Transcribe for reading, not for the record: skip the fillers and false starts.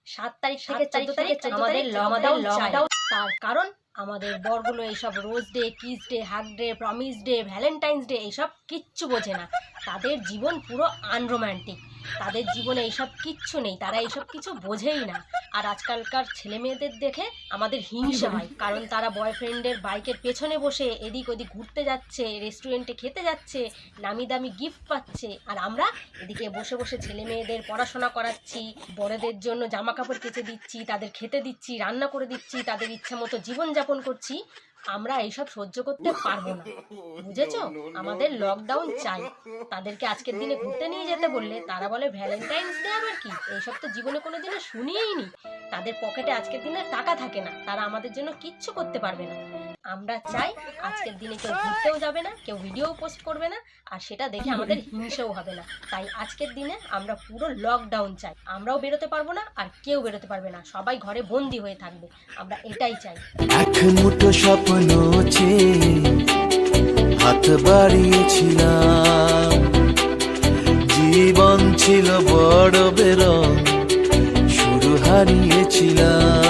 7 তারিখ থেকে 14 তারিখ আমাদের লকডাউন চাই। তার কারণ আমাদের বড়গুলো এইসব rose day, kiss day, hug day, promise day, valentine's day এইসব কিচ্ছু বোঝে না। তাদের জীবন পুরো আনরোম্যান্টিক, তাদের জীবনে এইসব কিচ্ছু নেই, তারা এইসব কিছু বোঝেই না। আর আজকালকার ছেলে মেয়েদের দেখে আমাদের হিংসা হয়, কারণ তারা বয়ফ্রেন্ডের বাইকের পেছনে বসে এদিক ওদিক ঘুরতে যাচ্ছে, রেস্টুরেন্টে খেতে যাচ্ছে, নামি দামি গিফট পাচ্ছে, আর আমরা এদিকে বসে বসে ছেলে মেয়েদের পড়াশোনা করাচ্ছি, বড়দের জন্য জামা কাপড় কেচে দিচ্ছি, তাদের খেতে দিচ্ছি, রান্না করে দিচ্ছি, তাদের ইচ্ছা মতো জীবনযাপন করছি। আমরা এইসব সহ্য করতে পারবো না, বুঝেছো? আমাদের লকডাউন চাই। তাদেরকে আজকের দিনে ঘুরতে নিয়ে যেতে বললে তারা বলে ভ্যালেন্টাইন্স ডে আবার কি? এইসব তো জীবনে কোনো দিনও শুনিয়েই নি। তাদের পকেটে আজকের দিনে টাকা থাকে না, তারা আমাদের জন্য কিচ্ছু করতে পারবে না। আমরা চাই আজকের দিনে কেউ ঘুরতেও যাবে না, কেউ ভিডিও পোস্ট করবে না, আর সেটা দেখে আমাদের হিংসাও হবে না। তাই আজকের দিনে আমরা পুরো লকডাউন চাই। আমরাও বেরোতে পারবো না, আর কেউ বেরোতে পারবে না, সবাই ঘরে বন্দি হয়ে থাকবে। আমরা এটাই চাই। এক মুঠো স্বপ্ন চেয়ে হাত বাড়িয়েছিলাম, জীবন ছিল বড় বেরং, শুরু হারিয়েছিলাম।